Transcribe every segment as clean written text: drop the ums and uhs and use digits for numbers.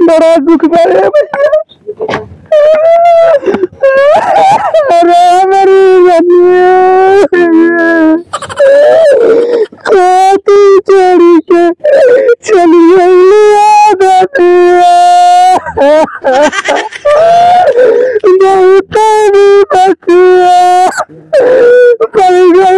बड़ा दुख भरे भैया। अरे मेरी खाती चोरी के चली गई बहुत पड़ गई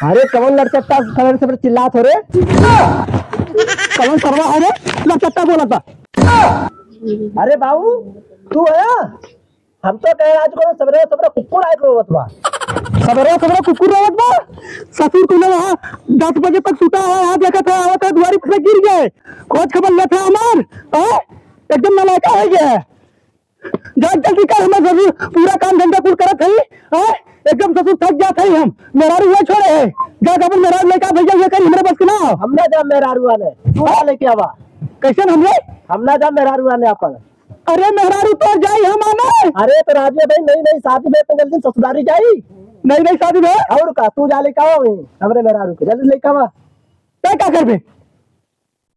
अरे कौन लड़चट्टा खबर से चिल्लात हो रे? कौन सरवा है रे? लड़चट्टा बोला था। अरे बाबू तू है? हम तो कहे आज को सबरे सबरे कुकुर आए रोवत बा। सबरे सबरे कुकुर रोवत बा? ससुर तूने वहाँ 10 बजे तक सुता है, यहाँ देखा था आवत है दुआरी पे गिर गए। खोज खबर लेते हमार एकदम नलायका हो गया है। जाग जल्दी कर, हमारे ससुर पूरा काम धंधा कुल करत है। एकदम ससुर थक जाते हैं हम। मेरा रुआ छोड़े है जाग अपन मेरा लेका भैया ये कर हमरे बस के ना। हमने जा मेरा रुआ ने तू लेके आवा। कैसे हमने जा मेरा रुआ ने अपन। अरे मेहरारू तो जाई हम आने। अरे तो राजू भाई नहीं शादी में तो जल्दी ससुरारी जाई। नहीं शादी में और का तू जा लेके आवा हमरे मेहरारू के जल्दी लेके आवा। क्या करबे?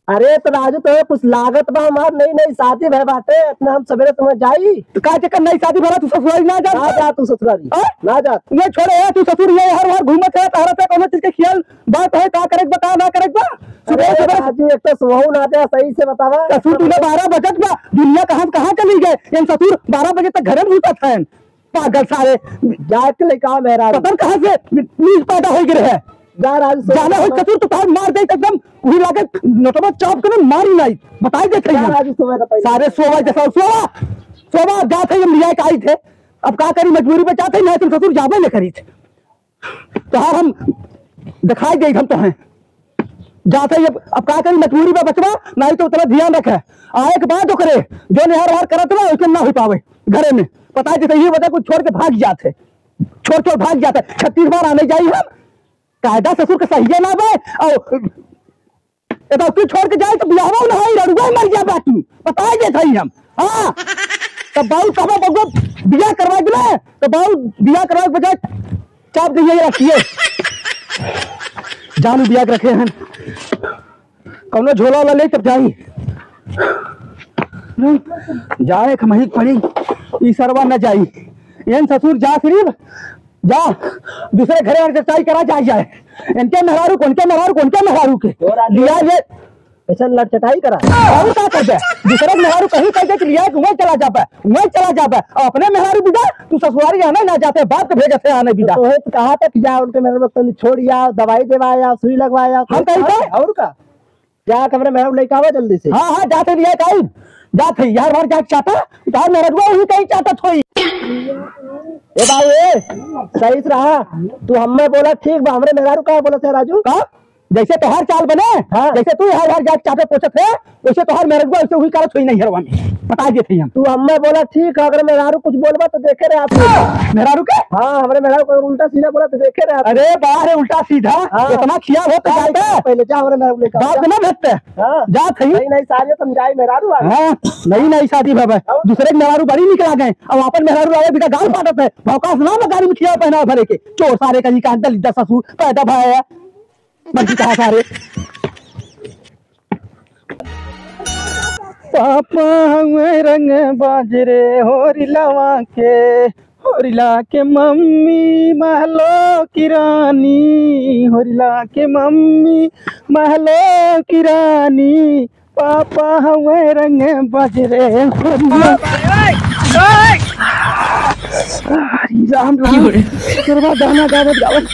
अरे तो राजू तो कुछ लागत बा हमार नहीं शादी भय बाटे अपने हम सवेरे तुम्हें जाई। तो का चक्कर नहीं शादी भरा तू ससुरारी ना जा तू ससुरारी ना जा मैं छोड़े है तू ससुर ये हर घूमत है तारा से कोनो चीज के ख्याल बात है का करे बता ना करे बा। सुबह राजू एक तो सुबह ना जा सही से बतावा। ससुर तूने 12 बजे बा दुनिया कहां चली गए? इन ससुर 12 बजे तक घर में घुसत है पागल सारे। जाके लेके आ मेहरारू पता कहां से नीच पैदा हो गए है। जाना हो ससुर तो तार मार दे एकदम वही लागे नटवा चौप के मारी नहीं बताई देते हैं सारे सोवा जैसा सोवा जाते हम लिया के आई थे। अब का करी मजबूरी पे जाते नहीं तुम ससुर जाबे नहीं करी थे तो हम दिखाई दे हम तो हैं जाते ही। अब का करी मजबूरी पे बचवा नहीं तो उतना ध्यान रखे आए के बाद करे जो निहार वार करत ना उसके ना हो पावे घरे में पता देते ये वजह कुछ छोड़ के भाग जाते छोड़ भाग जाते 36 बार आने जाई हम कायदा ससुर के सही ना बे और तू छोड़ के जाए तो बियाहो ना होई रड़ुआ मर जा बाकी पता जे थई हम। हां तब बाऊ कब बगो बियाह करवा दिले तो बाऊ बियाह करवा के बजाय चाप दिए रखिए जानू बियाह रखे हैं कौनो झोला वाला ले तब जाई जाए खमही पड़ी ई सरवा न जाई एन ससुर जा सिर्फ जा दूसरे घरे एक्सरसाइज करा जाए इनके मेहरारू कौन के मेहरारू के लिया ये ऐसा लड़चटाई करा और क्या कर दे दूसरे मेहरारू कहीं कह दे कि लिया वहीं चला जाबे और अपने मेहरारू बिदा तू ससुरारी आने ना जाते बात तो भेजे से आने बिदा तो कहां तक जा उनके मेहरारू को छोड़िया दवाई देवाया सुई लगवाया हम कैसे और का क्या कमरे मेहरारू लेके आवा जल्दी से। हां जाते लिया कहीं जाते यार बार जा चाहता तार मेहरारू ही कहीं चाहता थोई ए भाई सही से रहा तू हमें बोला ठीक बा हमरे मेहरारू का बोला थे राजू का जैसे तोहार चाल बने जैसे तू हर जाके चाहते पूछत है वैसे तोहार मेहरारू वैसे हुई करत हुई नहीं हरवा में बता देते हम। तू हमें बोला ठीक अगर मेहरारू कुछ बोलबा तो देखे रहे आप मेहरारू के हां हमरे मेहरारू को उल्टा सीधा बोला तो देखे रहे। अरे बाहर उल्टा सीधा इतना खिया हो तो जाते पहले जा हमरे मेहरारू लेके बात ना भेजते जा थई नहीं शादी समझाई मेहरारू हां नहीं शादी बाबा दूसरे मेहरारू बड़ी निकला गए अब अपन मेहरारू आए बिना गाल फाटत है भौकास ना गाड़ी में खिया पहना भरे के चोर सारे का निकाल दलित ससुर पैदा भाया मर्जी कहा सारे पापा हमें रंग बाजरे होरिला के मम्मी महलो की रानी होरिला के मम्मी महलो की रानी पापा हमें रंग बाजरे राम गाना गावत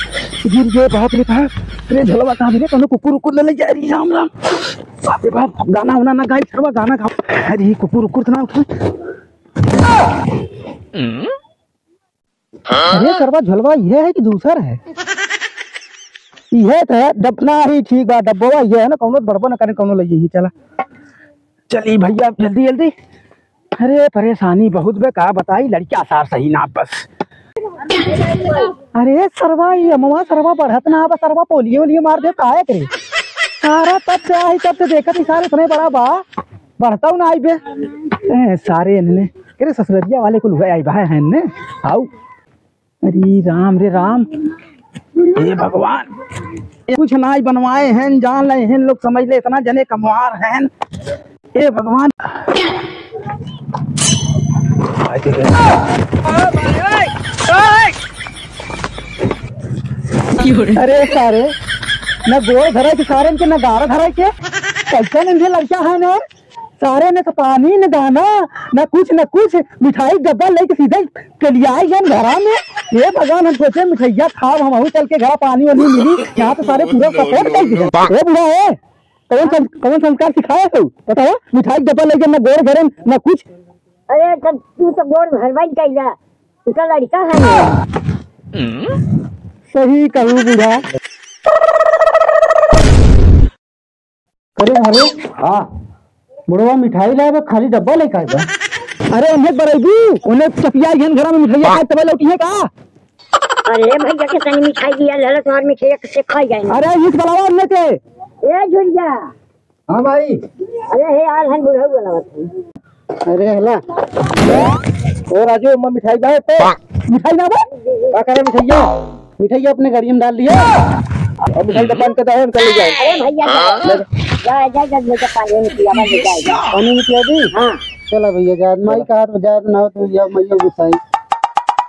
गिर गए बाप रे बाप रे झलवा कहाँ रे कोनो कुकुर ले जा रही राम बाप रे बाप गाना होना ना गाई सरवा गाना गाओ अरे कुकुर ना उठ अरे सरवा झलवा ये है कि दूसरा है ये तो है डबना ही ठीक बा डब्बवा ये है ना कोनो बड़बो ना करे कोनो ले ही चला चली भैया जल्दी अरे परेशानी बहुत बे का बताई लड़की आसार सही ना बस अरे सरवा ये अमवा सरवा बढ़त ना बस सरवा पोलियो मार दे काहे करे सारा तब से आई तब से देखा थी सारे इतने बड़ा बा बढ़ता हूँ ना आई बे सारे इन्हें अरे ससुरिया वाले को लुगाई आई बा है ने आओ अरे राम रे राम हे भगवान कुछ नाई बनवाए हैं जान ले हैं लोग समझ ले इतना जने कमवार हैं हे भगवान अरे सारे न गोड़ धरे के सारे के न गारा धरे के कैसे नंढे लड़का है ना सारे ने तो पानी न दाना न कुछ मिठाई डब्बा लेके सीधे चली आई हैं घरा में ये भगवान हम सोचे मिठाइया खाओ हम चल के घर पानी वानी मिली यहाँ तो सारे पूरा सपोर्ट कर दिए बुढ़ा है कौन संस्कार सिखाया हो बताओ मिठाई डब्बा लेके न गोड़ धरे न कुछ अरे तब तू तो गोड़ भरवाई कैला तू तो लड़का है ना सही कहूँ बुढ़ा करे अरे हाँ बुढ़वा मिठाई लाए खाली डब्बा लेके आए अरे उन्हें बरेबू उन्हें चपिया घर में मिठाई खाए तब लौटी है का अरे भैया के संग मिठाई दिया ललत और मिठाई से खाई गए अरे इस बलावा उन्हें के ए झुरिया हाँ भाई अरे हे यार हम बुढ़ऊ बोला अरे हला ओ राजू अम्मा मिठाई बाए तो मिठाई ना बा का करे मिठाई अपने गाड़ी में डाल दिया और मिठाई डब्बा के दाहन कर ले जाए अरे भैया जा लेके पानी में पिया ले जाएगा पानी में पिया दी हां चलो भैया जात माई कहा तो जात ना तो या मैया गुस्साई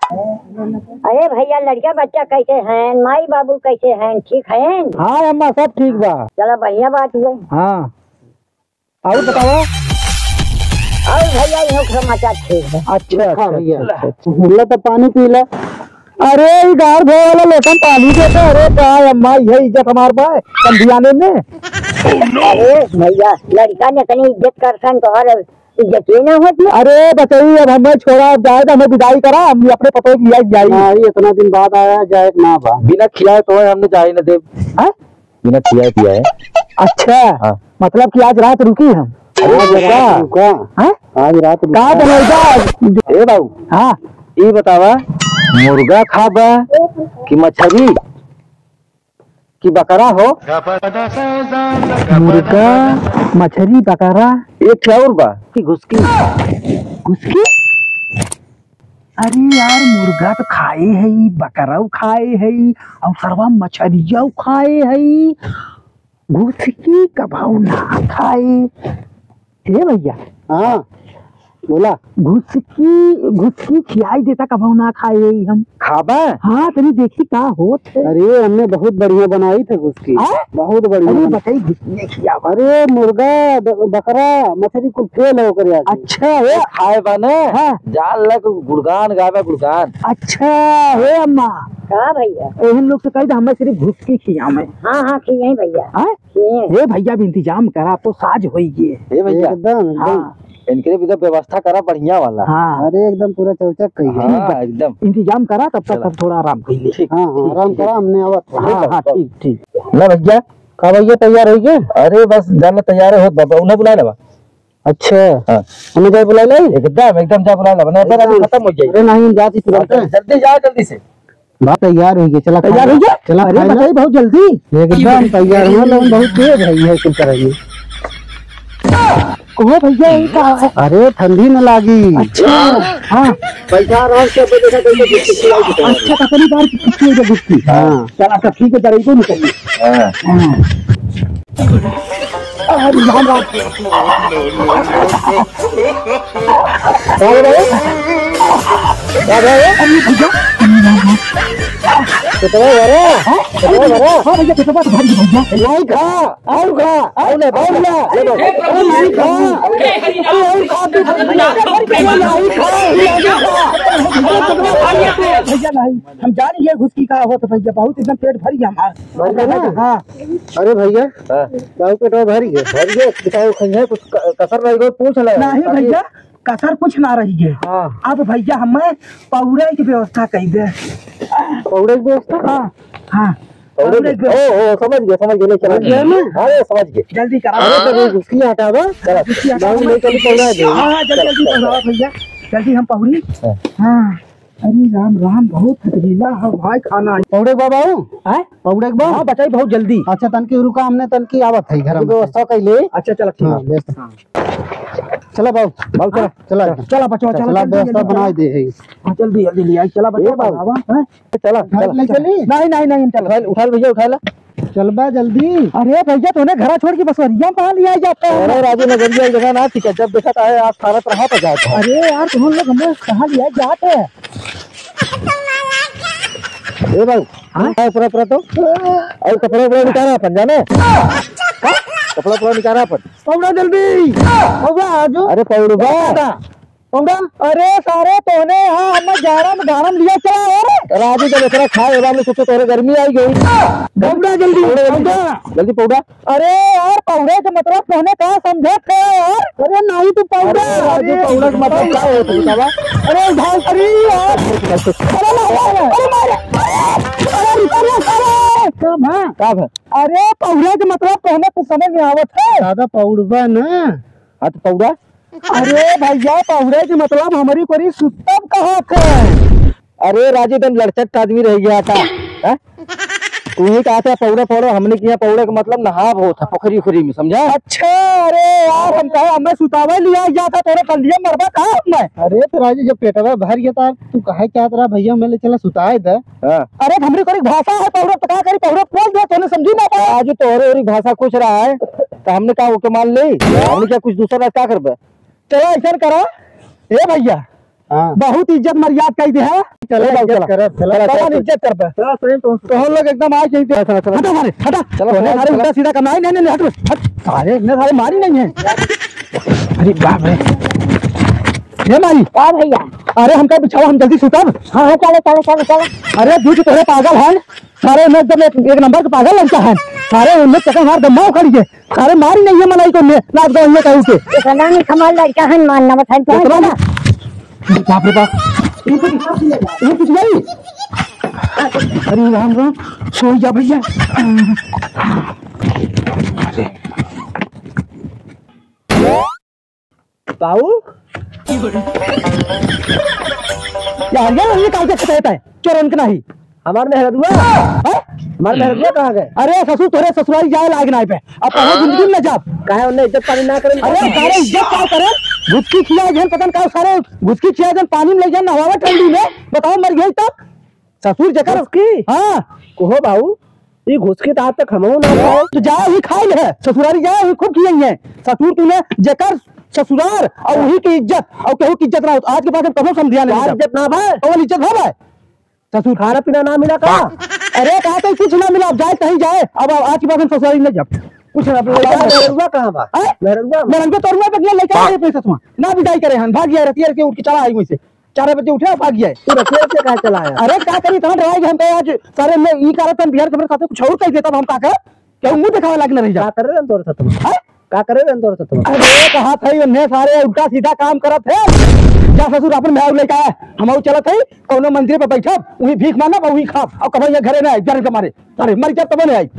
अरे भैया लड़का बच्चा कैसे हैं माई बाबू कैसे हैं ठीक हैं हाँ अम्मा सब ठीक बा चलो बढ़िया बात है हाँ और बताओ और भैया ये समाचार ठीक है अच्छा भैया तो पानी पी ला अरे गार भो वाला लोटन पानी देते अरे क्या अम्मा ये इज्जत हमार पाए कंधियाने में अरे भैया लड़का ने इतनी इज्जत करसन तो और इज्जत ही ना होती अरे बताइए अब हमें छोड़ा अब जाए तो हमें विदाई करा हम अपने पतों की जाए इतना दिन बाद आया जाए ना बा बिना खिलाए तो हमने जाए न दे बिना खिलाए पिया है अच्छा मतलब कि आज रात रुकी हम आज रात का बनेगा ए बाबू हाँ ये बतावा मुर्गा खाबा कि मछली कि बकरा हो मुर्गा मछली बकरा एक क्या और बा कि घुसकी घुसकी अरे यार मुर्गा तो खाए है बकरा खाए है और सर्वा मछलिया खाए है घुसकी कभाऊ ना खाए हे भैया हाँ बोला घुसकी खिलाई देता कभाऊ ना खाए हम खाबा हाँ तनी देखी का होत अरे हमने बहुत बढ़िया बनाई थे घुसकी बहुत बढ़िया अरे बताई घुसकी खिया अरे मुर्गा बकरा मछली को फेल हो कर अच्छा है खाए बने जाल लग गुड़गान गावे गुड़गान अच्छा है अम्मा का भैया एहन लोग से कह दे हमें सिर्फ घुसकी खिया में हाँ खिए भैया हे भैया भी इंतजाम करा तो साज हो गए भैया एकदम इनके भी व्यवस्था करा बढ़िया वाला हाँ अरे एकदम पूरा चौचक कही हाँ, एकदम इंतजाम करा तब तक थोड़ा आराम कर लिए हाँ आराम करा हमने हाँ ठीक ना भैया का भैया तैयार हो गए अरे बस जाने तैयार हो बाबा उन्हें बुला लेवा अच्छा हाँ हमें जाए बुला ले एकदम जा बुला लेवा नहीं खत्म हो जाए अरे नहीं जाती तुरंत जल्दी जाओ जल्दी से बात तैयार हो गया चला तैयार हो गया चला अरे बताइए बहुत जल्दी एकदम तैयार हो लोग बहुत तेज है किस तरह कहो भैया यही कहा है अरे ठंडी न लागी अच्छा हाँ पैसा आराम से देखा कैसे अच्छा कितनी बार कितनी है गुस्ती हाँ चला तो ठीक है दरेगो निकलिए हम जानी है घुसकी का हो तो भैया बहुत एकदम पेट भरी हमारा हाँ अरे भैया बहुत पेट भरी है कुछ कसर रही गई पूछ ले नहीं भैया कसर कुछ ना रही है अब भैया हमें पौड़े की व्यवस्था कही दे पौड़े की व्यवस्था हाँ हाँ समझ गए समझ गए अरे समझ गए जल्दी करा घुसकी हटावा जल्दी जल्दी भैया जल्दी हम पहुड़ी हाँ अरे राम राम, बहुत थकेला है भाई खाना। पौड़े बाबा है पौड़े बा हाँ बचाई बहुत जल्दी। अच्छा तनकी रुका, हमने तनकी आवत है घर में व्यवस्था कैले। अच्छा चला ठीक हाँ, है। चला बाबू बाबू चला चला चला बच्चों चला व्यवस्था बना दे है। जल्दी जल्दी ले आई। चला बच्चों चला नहीं चली नहीं नहीं नहीं चल उठा भैया उठा ला चलबा जल्दी। अरे भैया तूने घर छोड़ के बसवरिया कहाँ लिया जाता है? अरे राजू नगरिया जगह ना ठीक है, जब देखा था आज सारा तरह पर जाता है। अरे यार तुम लोग हमें कहाँ लिया जाते हैं? ए भाई हाँ पूरा पूरा तो और कपड़ा पूरा निकाला अपन जाने कपड़ा पूरा निकाला अपन पौड़ा जल्दी पौड़ा आजू। अरे पौड़बा पौड़ा अरे सारे तोने यहाँ हमें गारम लिया चला है। राजू जब इतना खाए हमने सोचा तोरे गर्मी आई गई। पौड़ा जल्दी जल्दी पौड़ा। अरे यार पौड़े का मतलब तोने कहा समझे थे यार? अरे नहीं तू पौड़ा राजू पौड़ा का मतलब क्या होता है बाबा? अरे भाई अरे यार कब है? अरे पौड़े का मतलब तोने कुछ समझ में आवत है? दादा पौड़बा ना हाँ तो पौड़ा। अरे भैया पौड़े की मतलब हमारी कोई सुतब कहाँ थे? अरे राजू तुम लड़चट आदमी रह गया था है? तू ही कहा था पौड़ा पौड़ा, हमने किया पौड़ा का मतलब नहाब होता पोखरी उखरी में, समझा? अच्छा अरे यार हम कहा हमें सुतावे लिया गया था तेरे कंडिया मरबा कहा हमने। अरे तो राजू जब पेटवा भर गया था तू कहे क्या तेरा भैया मैं ले चला सुताए था। अरे हमारी कोई भाषा है पौड़ा तो क्या करी पौड़ा बोल दिया तूने समझी ना पाया। राजू तोहरे और भाषा कुछ रहा है तो हमने कहा ओके मान ले, हमने क्या कुछ दूसरा क्या कर बे? चलो ऐसा करो ए भैया बहुत इज्जत मर्यादा कही दे है। चलो इज्जत कर इज्जत कर पे तो हम लोग एकदम आज चाहिए। हटा मारे हटा चलो सारे उल्टा सीधा करना है। नहीं नहीं हट सारे इतने सारे मारी नहीं है। अरे बाप रे ये मारी क्या भैया? अरे हमका बिछाओ हम जल्दी सुतब। हाँ हाँ चलो चलो चलो चलो। अरे दूध तोरे पागल है सारे में एकदम एक नंबर के पागल लगता है सारे उनमें चक्कर मार दमाओ खड़ी है सारे मारी नहीं है मलाई को नाच गए ये कहूँ के इतना नहीं कमाल लड़का है मानना बता इतना ना बाप रे बाप ये कुछ नहीं। अरे राम राम सो जा भैया। बाबू यार ये काल से कहता है चोरन के नहीं हमारे मेहरदुआ हमारे मेहरदुआ कहाँ गए? अरे ससुर तोरे ससुराली जाए लाग ना पे अब पहुंच जिंदगी में जब कहे उन्हें इज्जत पानी ना करें। अरे सारे इज्जत क्या करे घुसकी खिया जन पतन का सारे घुसकी खिया जन पानी में ले जान नहावा ठंडी में बताओ मर गई तब ससुर जकर उसकी हाँ कहो बाबू ये घुस के तात तक हमहू ना खाए तो जाए ही खाई है ससुरारी जाए ही खूब खियाई है ससुर तूने जकर ससुरार और वही की इज्जत और केहू की इज्जत ना हो आज के बाद हम कभी समझिया नहीं इज्जत ना भाई और इज्जत हो भाई ससुर खाना पीना ना मिला का? अरे कहा तो कुछ ना मिला अब जाए कहीं जाए अब आज के बाद हम ससुरारी नहीं जब कुछ ना मेहरदुआ कहाँ बा? मेहरदुआ मेरे तो रुपये पे लेके आए पैसा तुम ना विदाई करे हन भाग गया रतिया के उठ के चला आई वहीं से 4 बजे उठे भाग गया तू रखिए से कहाँ चला आया? अरे क्या करी था ड्राइव हम आज सारे में ई करत हम बिहार के साथ कुछ और कह देता हम का क्या मुंह दिखावे लगने नहीं जा क्या कर रहे हैं तोरे साथ तुम? क्या कर रहे हैं तोरे साथ तुम? अरे कहा था इन्हें सारे उल्टा सीधा काम करत है जा ससुर अपन में लेके आया हम चलत है कौनो मंदिर पे बैठब वही भीख मांगब वही खाब और कभी घरे ना आई जर के मारे अरे मर जा तब नहीं आई